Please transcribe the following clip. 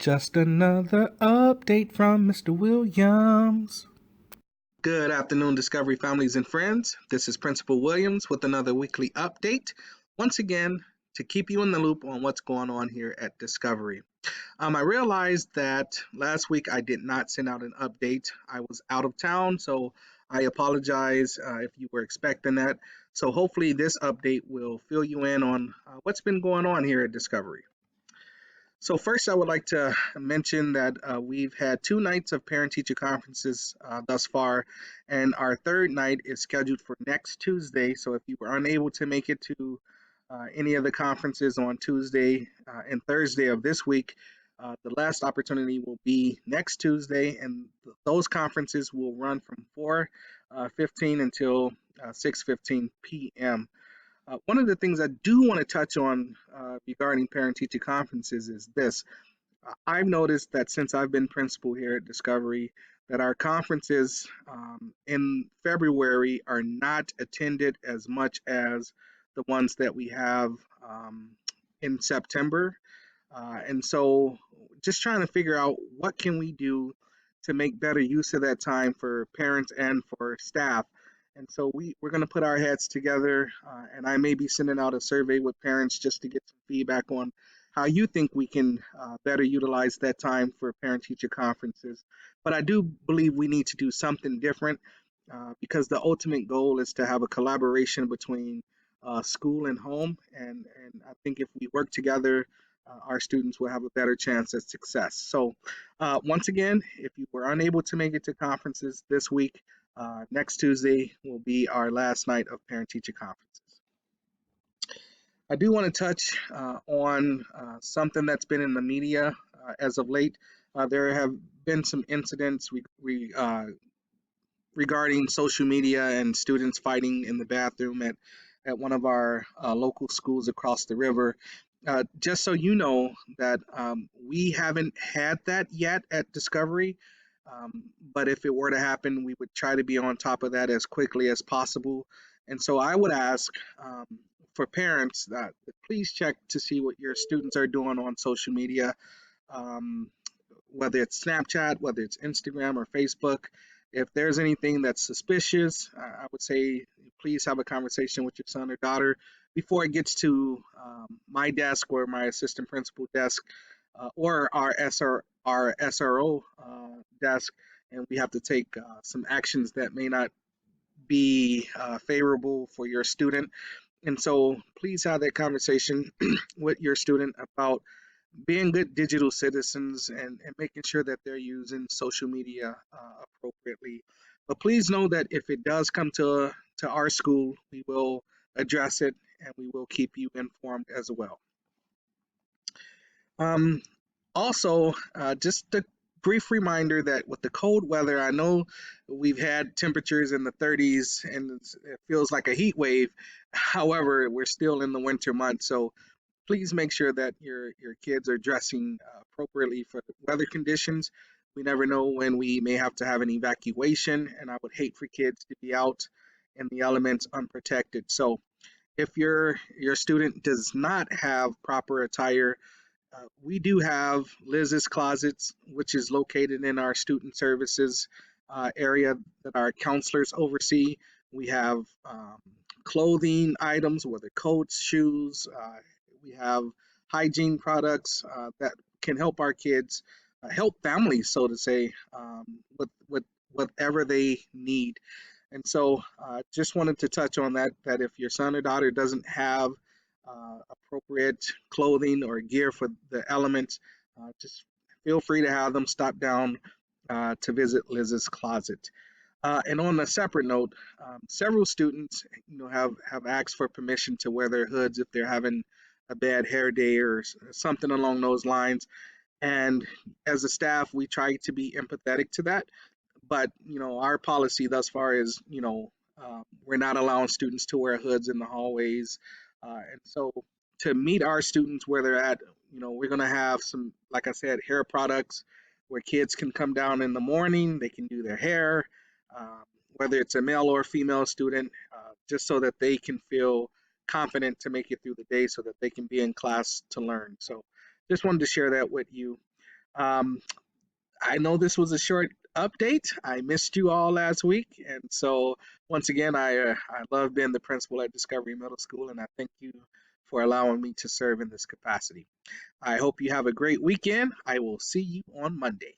Just another update from Mr. Williams. Good afternoon, Discovery families and friends. This is Principal Williams with another weekly update. Once again, to keep you in the loop on what's going on here at Discovery. I realized that last week I did not send out an update. I was out of town, so I apologize if you were expecting that. So hopefully this update will fill you in on what's been going on here at Discovery. So first, I would like to mention that we've had 2 nights of parent-teacher conferences thus far, and our third night is scheduled for next Tuesday. So if you were unable to make it to any of the conferences on Tuesday and Thursday of this week, the last opportunity will be next Tuesday, and those conferences will run from 4:15 until 6:15 p.m. One of the things I do want to touch on regarding parent-teacher conferences is this. I've noticed that since I've been principal here at Discovery, that our conferences in February are not attended as much as the ones that we have in September. And so just trying to figure out what can we do to make better use of that time for parents and for staff. And so we're going to put our heads together, and I may be sending out a survey with parents just to get some feedback on how you think we can better utilize that time for parent-teacher conferences. But I do believe we need to do something different because the ultimate goal is to have a collaboration between school and home. And I think if we work together, our students will have a better chance at success. So once again, if you were unable to make it to conferences this week, next Tuesday will be our last night of parent-teacher conferences. I do want to touch on something that's been in the media as of late. There have been some incidents regarding social media and students fighting in the bathroom at one of our local schools across the river. Just so you know that we haven't had that yet at Discovery, but if it were to happen, we would try to be on top of that as quickly as possible. And so I would ask for parents that please check to see what your students are doing on social media, um, whether it's Snapchat, whether it's Instagram or Facebook. If there's anything that's suspicious, I would say please have a conversation with your son or daughter before it gets to my desk or my assistant principal desk or our SRO desk, and we have to take some actions that may not be favorable for your student. And so please have that conversation with your student about being good digital citizens and making sure that they're using social media appropriately. But please know that if it does come to our school, we will address it and we will keep you informed as well. Um, Also, just a brief reminder that with the cold weather, I know we've had temperatures in the 30s and it feels like a heat wave. However, we're still in the winter months, so please make sure that your kids are dressing appropriately for the weather conditions. We never know when we may have to have an evacuation, and I would hate for kids to be out in the elements unprotected. So if your student does not have proper attire, we do have Liz's Closets, which is located in our student services area that our counselors oversee. We have clothing items, whether coats, shoes. We have hygiene products that can help our kids, help families, so to say, with whatever they need. And so, just wanted to touch on that if your son or daughter doesn't have appropriate clothing or gear for the elements, just feel free to have them stop down to visit Liz's Closet. And on a separate note, several students, have asked for permission to wear their hoods if they're having a bad hair day or something along those lines. And as a staff, we try to be empathetic to that. But our policy thus far is, we're not allowing students to wear hoods in the hallways. And so to meet our students where they're at, we're going to have some, like I said, hair products where kids can come down in the morning, they can do their hair, um, whether it's a male or female student, just so that they can feel confident to make it through the day so that they can be in class to learn. So just wanted to share that with you. Um, I know this was a short update. I missed you all last week, and so once again, I love being the principal at Discovery Middle School, and I thank you for allowing me to serve in this capacity. I hope you have a great weekend. I will see you on Monday.